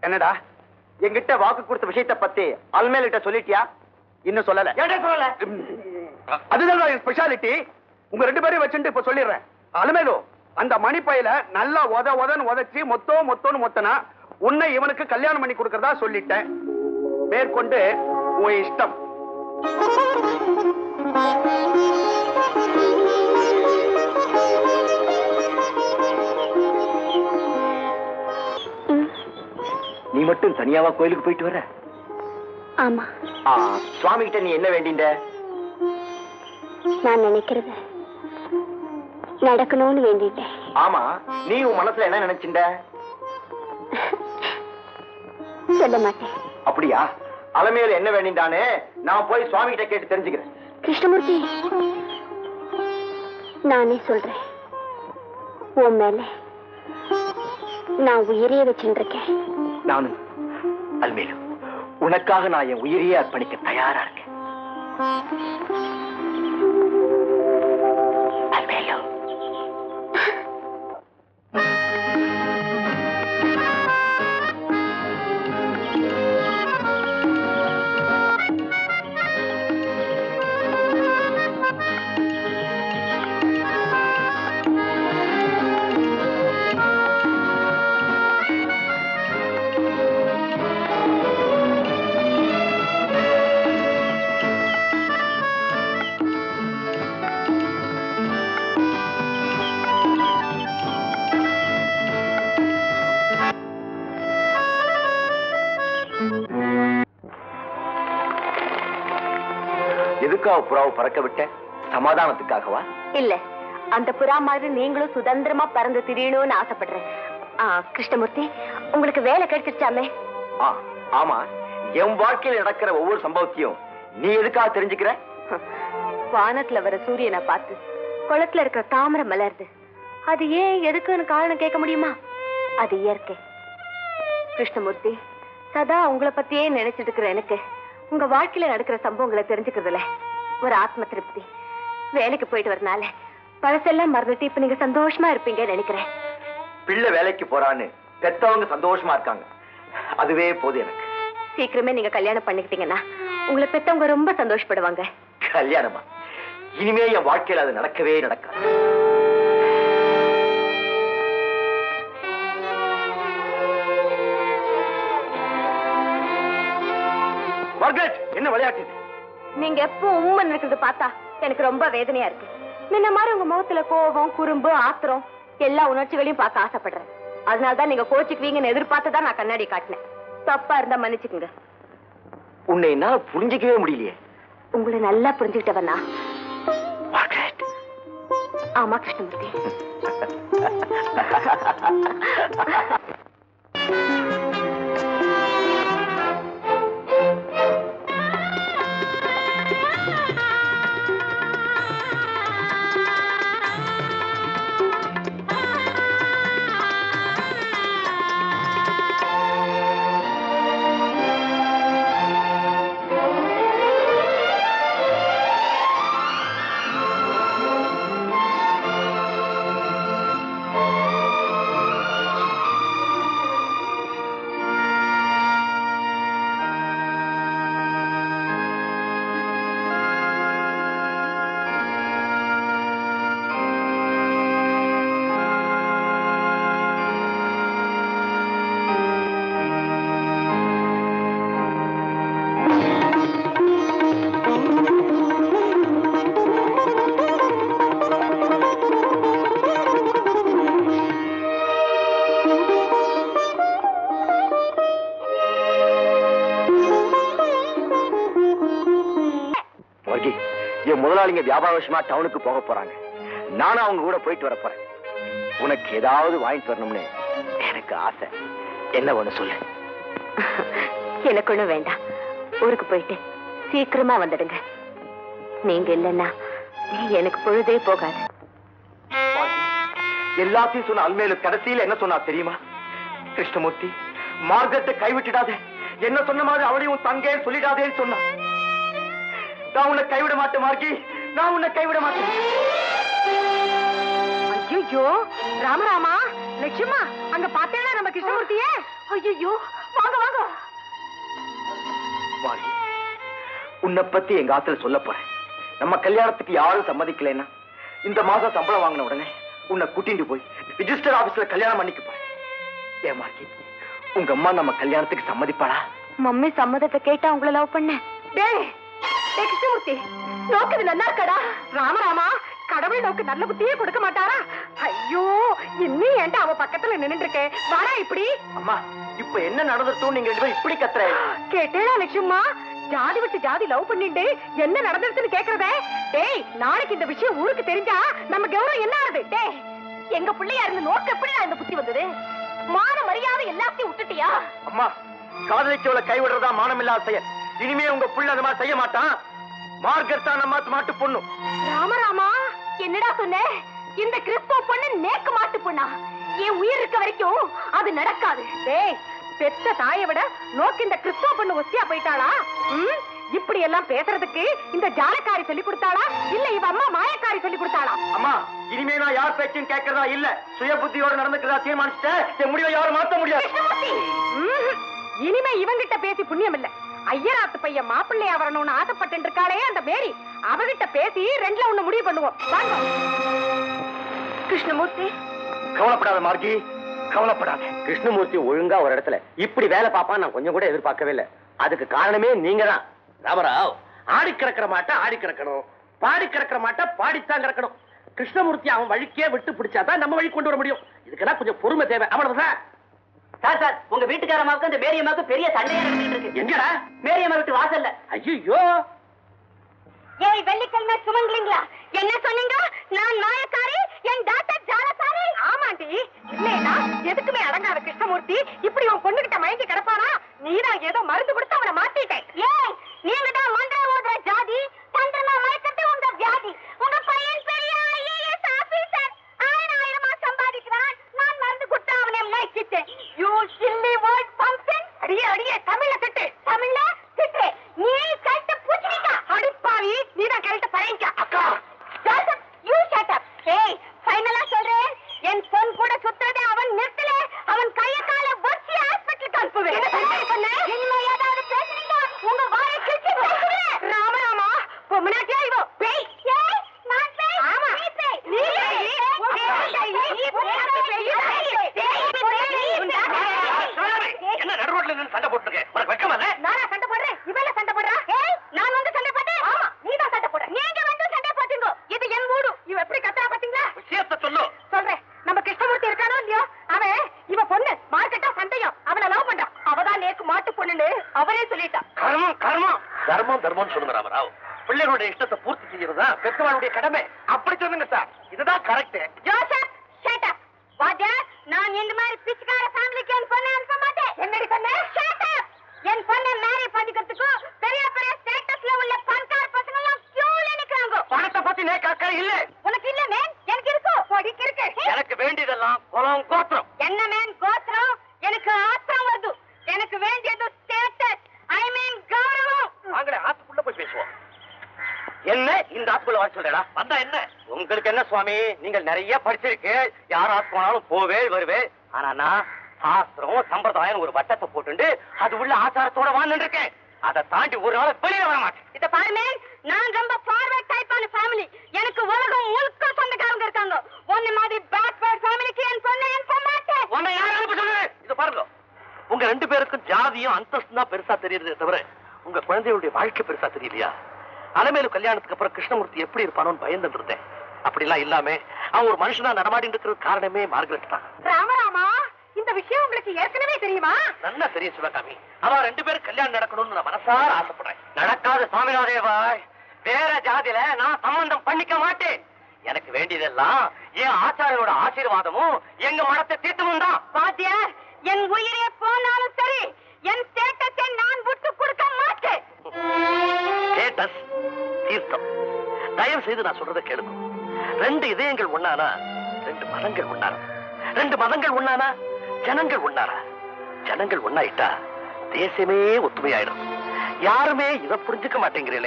என்னடா என்கிட்ட வாக்கு கொடுத்த விஷயத்தை பத்தி அல்மேலிட்ட சொல்லிட்டியா? இன்னும் சொல்லல. அதுதான் என் ஸ்பெஷாலிட்டி. உங்க 2 பேரையும் வச்சுட்டு இப்ப சொல்லிடுறேன். அல்மேலு, அந்த மணிப்பையில நல்லா உதன்னு உதைச்சி மொத்தம்னு மொத்தனா உன்னை இவனுக்கு கல்யாணம் பண்ணி கொடுக்கறதா சொல்லிட்டேன். மேற்கொண்டு உன் இஷ்டம். நீ மட்டும் தனியாவா கோயிலுக்கு போயிட்டு வர? ஆமா. சுவாமி கிட்ட நீ என்ன வேண்டிண்ட? நான் நினைக்கிறத நடக்கணும்னு வேண்டிட்டேன். ஆமா, நீ உன் மனசுல என்ன நினைச்சிண்ட? சொல்ல மாட்டேன். அப்படியா? அலமேல என்ன வேண்டிண்டானே நான் போய் சுவாமி கிட்ட கேட்டு தெரிஞ்சுக்கிறேன். கிருஷ்ணமூர்த்தி, நானே சொல்றேன். உன் மேல நான் உயிரையே வச்சுருக்கேன். நானும் அல்மேலு, உனக்காக நான் என் உயிரையே அர்ப்பணிக்க தயாரா இருக்கேன். அல்மேலு, எதுக்காக புறாவை பறக்க விட்ட? சமாதானத்துக்காகவா? இல்ல, அந்த புறா மாதிரி நீங்களும் சுதந்திரமா பறந்து திரியணும்னு ஆசைப்படுறேன். கிருஷ்ணமூர்த்தி, உங்களுக்கு வேலை கிடைச்சிருச்சாமே? ஆமா. என் வாழ்க்கையில் நடக்கிற ஒவ்வொரு சம்பவத்தையும் நீ எதுக்காக தெரிஞ்சுக்கிற? வானத்துல வர சூரியனை பார்த்து குளத்துல இருக்கிற தாமரை மலருது. அது ஏன் எதுக்குன்னு காரணம் கேட்க முடியுமா? அது இயற்கை. கிருஷ்ணமூர்த்தி, சதா உங்களை பத்தியே நினைச்சிட்டு இருக்கிற எனக்கு உங்க வாழ்க்கையில நடக்கிற சம்பவங்களை தெரிஞ்சுக்கிறதுல ஒரு ஆத்ம திருப்தி. வேலைக்கு போயிட்டு வரனால பழசெல்லாம் மறந்துட்டு இப்ப நீங்க சந்தோஷமா இருப்பீங்கன்னு நினைக்கிறேன். பிள்ளை வேலைக்கு போறான்னு பெத்தவங்க சந்தோஷமா இருக்காங்க, அதுவே போதும் எனக்கு. சீக்கிரமே நீங்க கல்யாணம் பண்ணிக்கிட்டீங்கன்னா உங்களை பெத்தவங்க ரொம்ப சந்தோஷப்படுவாங்க. கல்யாணமா? இனிமே என் வாழ்க்கையில அது நடக்கவே நடக்காது. என்ன விளையாட்டு? நீங்க எப்போ உம்மன் இருக்கிறது பார்த்தா எனக்கு ரொம்ப வேதனையா இருக்கு. முன்ன மாதிரி உங்க முகத்துல கோபம், குறும்பு, ஆத்திரம் எல்லா உணர்ச்சிகளையும் பார்க்க ஆசைப்படுறேன். அதனாலதான் நீங்க கோச்சுக்குவீங்கன்னு எதிர்பார்த்துதான் நான் கண்ணாடி காட்டினேன். தப்பா இருந்தா மன்னிச்சுக்குங்க. உன்னை என்னால புரிஞ்சிக்கவே முடியலையே. உங்களை நல்லா புரிஞ்சுக்கிட்டவனா? ஆமா கிருஷ்ணமூர்த்தி. என் முதலாளிங்க வியாபார விஷயமா டவுனுக்கு போக போறாங்க. நானும் அவங்க கூட போயிட்டு வர போறேன். உனக்கு ஏதாவது வாங்கிட்டு வரணும்னு எனக்கு ஆசை. என்ன ஒண்ணு சொல்லு. எனக்கு ஒண்ணும் வேண்டாம். ஊருக்கு போயிட்டு சீக்கிரமா வந்துடுங்க. நீங்க இல்லைன்னா எனக்கு பொழுதே போகாது. எல்லாத்தையும் சொன்ன அல்மேலு கடைசியில என்ன சொன்னா தெரியுமா? கிருஷ்ணமூர்த்தி, மார்க்கத்தை கைவிட்டுடாதே, என்ன சொன்ன மாதிரி அவளையும் தங்கே சொல்லிடாதேன்னு சொன்னா. நான் உன்னை கைவிட மாட்டேன் மார்கி, நான் உன்னை கைவிட மாட்டேன். ஐயோ ராமராமா, லட்சுமா, அங்க பாத்தேடா நம்ம கிருஷ்ணமூர்த்தியே. ஐயோ மாலி, உன்னை பத்தி எங்க ஆத்துல சொல்ல போறேன். நம்ம கல்யாணத்துக்கு யாரும் சம்மதிக்கலைன்னா இந்த மாசம் சம்பளம் வாங்கின உடனே உன்னை கூட்டிட்டு போய் ரிஜிஸ்டர் ஆபீஸ்ல கல்யாணம் பண்ணிக்க போறேன். ஏன் மாலி, உங்க அம்மா நம்ம கல்யாணத்துக்கு சம்மதிப்பாளா? மம்மி சம்மதத்தை கேட்டா உங்களை லவ் பண்ண. டேய் கிருஷ்ணமூர்த்தி, நோக்குது நல்லா இருக்கடா. ராமராமா, கடவுள் நோக்கு நல்ல புத்தியே கொடுக்க மாட்டாரா? ஐயோ, இன்னும் ஏன்டா அவ பக்கத்துல நின்னுட்டு இருக்கேன். வாடா இப்படி. அம்மா, இப்ப என்ன நடந்துட்டோம் நீங்க ரெண்டு பேரும் இப்படி கத்துற? கேட்டேடா லட்சுமா, ஜாதி விட்டு ஜாதி லவ் பண்ணிட்டு என்ன நடந்துருச்சுன்னு கேக்குறதே. டேய், நாளைக்கு இந்த விஷயம் ஊருக்கு தெரிஞ்சா நம்ம கௌரவம் என்ன ஆகுது? டேய், எங்க பிள்ளையா இருந்து நோக்கு எப்படி இந்த புத்தி வந்தது? மான மரியாதை எல்லாத்தையும் விட்டுட்டியா? அம்மா, காதலிச்சவளை கைவிடுறதா மானம் இல்லாத செயல். இனிமே உங்க புள்ள அந்த மாதிரி செய்ய மாட்டான். மார்கரெட் தான் நம்ம மாட்டு பொண்ணு. ராமராமா, என்னடா சொன்ன? இந்த கிறிஸ்துவ பொண்ணு நேக்கு மாட்டு பொண்ணா? என் உயிர் இருக்க வரைக்கும் அது நடக்காது. டேய், பெத்த தாயை விட நோக்கு இந்த கிறிஸ்துவ பொண்ணு ஒஸ்தியா போயிட்டாளா? இப்படி எல்லாம் பேசுறதுக்கு இந்த ஜாலக்காரி சொல்லி கொடுத்தாளா, இல்ல இவ அம்மா மாயக்காரி சொல்லி கொடுத்தாளா? அம்மா, இனிமே நான் யார் பேச்சும் கேட்கறதா இல்ல. சுய புத்தியோட நடந்துக்கிறதா தீர்மானிச்சுட்டேன். என் முடிவை யாரும் மாத்த முடியாது. இனிமே இவங்கிட்ட பேசி புண்ணியம் இல்ல. ஐயராத்து பையன் மாப்பிள்ளையா வரணும்னு ஆசைப்பட்டு இருக்காளே அந்த மேரி, அவகிட்ட பேசி ரெண்டுல ஒண்ணு முடிவு பண்ணுவோம். வாங்க கிருஷ்ணமூர்த்தி. கவலைப்படாத மார்கி, கவலைப்படாத. கிருஷ்ணமூர்த்தி ஒழுங்கா ஒரு இடத்துல இப்படி வேலை பார்ப்பான் நான் கொஞ்சம் கூட எதிர்பார்க்கவே இல்லை. அதுக்கு காரணமே நீங்க தான். ராமராவ், ஆடி கிடக்கிற மாட்டை ஆடி கிடக்கணும், பாடி கிடக்கிற மாட்டை பாடித்தான் கிடக்கணும். கிருஷ்ணமூர்த்தி அவன் வழிக்கே விட்டு பிடிச்சாதான் நம்ம வழி கொண்டு வர முடியும். இதுக்கெல்லாம் கொஞ்சம் பொறுமை தேவை, அவ்வளவுதான். சார் சார், உங்க வீட்டுக்காரமாவுக்கு அந்த மேரியம்மாவுக்கு பெரிய சண்டையா நடந்துட்டு இருக்கு. எங்கடா? மேரியம்மா வீட்டு வாசல்ல. ஐயோ, ஏய் வெள்ளிக்கிழமை சுமங்கலிங்களா, என்ன சொன்னீங்க? நான் மாயக்காரி, என் டாக்டர் ஜாலக்காரி. ஆமாண்டி, இல்லையா எதுக்குமே அடங்காத கிருஷ்ணமூர்த்தி இப்படி உன் பொண்ணுகிட்ட மயங்கி கிடப்பானா? நீதான் ஏதோ மருந்து கொடுத்து அவனை மாத்திட்டேன். ஏய், நீங்க தான் மந்திர ஓதுற ஜாதி, சந்திரமா மயக்கத்து உங்க வியாதி. உங்க பையன் பெரிய IAS ஆபீசர், 1000 சம்பாதிக்கிறான். நான் மருந்து கொடுத்து அவனை மயக்கிட்டேன். You silly word function. அடியே அடியே, தமிழ்ல திட்டு, தமிழ்ல திட்டு. நீ கரெக்ட் பூச்சிட்டா. அடிப்பாவி, நீதான் கரெக்ட் பரைங்க. அக்கா ஜோசப், யூ ஷட் அப். ஏய், ஃபைனலா சொல்றேன், என் பொன் கூட சுத்துறதை அவன் நிறுத்தல, அவன் கைய கால வச்சு ஹாஸ்பிடலுக்கு அனுப்புவேன். என்ன பண்ண? இனிமே ஏதாவது பேசுறீங்க உங்க வாயை கிழிச்சு பேசுறேன். ராமராமா, பொம்மனாட்டியா இவோ பேய். ஏய், நான் பேய். ஆமா, நீ பேய். நீ பேய். என்ன நடுரோட்ல நின்னு சண்டை போட்டுருக்க? உனக்கு வெக்கமா இல்ல? நானா சண்டை போடுறேன்? இவள சண்டை போடுறா? ஏய், நான் வந்து சண்டை போட்டேன். ஆமா, நீதான் சண்டை போடுற. நீங்க வந்து சண்டை போட்டீங்க. இது என் ஊடு. இவ எப்படி கத்தா பாத்தீங்களா? விஷயத்தை சொல்லு. சொல்றேன். நம்ம கிருஷ்ணமூர்த்தி இருக்கானோ இல்லையோ, அவன் இவ பொண்ணு மார்க்கெட்டா சண்டையும் அவனை லவ் பண்றான். அவதான் நேக்கு மாட்டு பொண்ணுன்னு அவரே சொல்லிட்டான். கர்மம் கர்மம் தர்மம் தர்மம் சொல்லுங்க ராமராவ். பிள்ளைகளுடைய இஷ்டத்தை பூர்த்தி செய்யறதா பெற்றவாளுடைய கடமை. அப்படி சொல்லுங்க சார், இதுதான் கரெக்ட். Joseph, shut up. வாத்தியார், நான் இந்த மாதிரி பிச்சைக்கார ஃபேமிலிக்கு என் பொண்ணை அனுப்ப மாட்டேன். என்னடி சொன்ன? Shut up. என் பொண்ணை மேரேஜ் பண்ணிக்கிறதுக்கு பெரிய பெரிய ஸ்டேட்டஸ்ல உள்ள பணக்கார பசங்க எல்லாம் கியூல நிக்கறாங்க. பணத்தை பத்தி நேக்கு அக்கறை இல்ல. உனக்கு இல்ல மேன், எனக்கு இருக்கு. பொடிக்கு இருக்கு. எனக்கு வேண்டியதெல்லாம் குலம் கோத்திரம். என்ன மேன் கோத்திரம்? எனக்கு ஆத்திரம் வருது. எனக்கு வேண்டியது ஸ்டேட்டஸ், ஐ மீன் கௌரவம். வாங்கடா, ஆத்துக்குள்ள போய் பேசுவோம். என்ன இந்த ஆத்துக்குள்ள வர சொல்றா? வந்தா என்ன? உங்களுக்கு என்ன சுவாமி, நீங்கள் நிறைய படிச்சிருக்கு, யார் ஆத்து போனாலும் போவே வருவே. ஆனா நான் சாஸ்திரம் சம்பிரதாயம் ஒரு வட்டத்தை போட்டுண்டு அது உள்ள ஆச்சாரத்தோட வாழ்ந்துட்டு இருக்கேன். அதை தாண்டி ஒரு நாள் வெளியே வர மாட்டேன். இத பாரு மேன், நான் ரொம்ப ஃபார்வர்ட் டைப்பான ஃபேமிலி. எனக்கு உலகம் முழுக்க சொந்தக்காரங்க இருக்காங்க. ஒன்னு மாதிரி பேக்வர்ட் ஃபேமிலிக்கு என் பொண்ணை அனுப்ப மாட்டேன். உன்னை யார் அனுப்ப சொல்லுங்க? இது பாருங்க, உங்க ரெண்டு பேருக்கும் ஜாதியும் அந்தஸ்து தான் பெருசா தெரியுதே தவிர உங்க குழந்தைகளுடைய வாழ்க்கை பெருசா தெரியலையா? அலமேலு கல்யாணத்துக்கு அப்புறம் கிருஷ்ணமூர்த்தி எப்படி இருப்பானோன்னு பயந்துட்டு இருந்தேன். அப்படிலாம் இல்லாம அவன் ஒரு மனுஷனா நடமாடி இருக்கிறது காரணமே மார்கரெட் தான். ராமராமா, இந்த விஷயம் உங்களுக்கு ஏற்கனவே தெரியுமா? நல்லா தெரியும் சிவகாமி. அவன் ரெண்டு பேரும் கல்யாணம் நடக்கணும்னு நான் மனசார ஆசைப்படுறேன். நடக்காத சாமிநாதேவா, வேற ஜாதியில நான் சம்பந்தம் பண்ணிக்க மாட்டேன். எனக்கு வேண்டியதெல்லாம் என் ஆச்சாரியோட ஆசீர்வாதமும் எங்க மனத்தை தீர்த்தமும் தான். வாத்தியார், என் உயிரே போனாலும் சரி, என் ஸ்டேட்டஸை நான் விட்டு கொடுக்க மாட்டேன். ஸ்டேட்டஸ், தீர்த்தம், தயவு செய்து நான் சொல்றதை கேளுங்க. ரெண்டு இதயங்கள் ஒண்ணானா ரெண்டு மதங்கள் ஒண்ணாரா? ரெண்டு மதங்கள் ஒண்ணானா ஜனங்கள் ஒண்ணாரா? ஜனங்கள் ஒண்ணாயிட்டா தேசமே ஒத்துமையாயிடும். யாருமே இதை புரிஞ்சுக்க மாட்டேங்கிறீங்களே.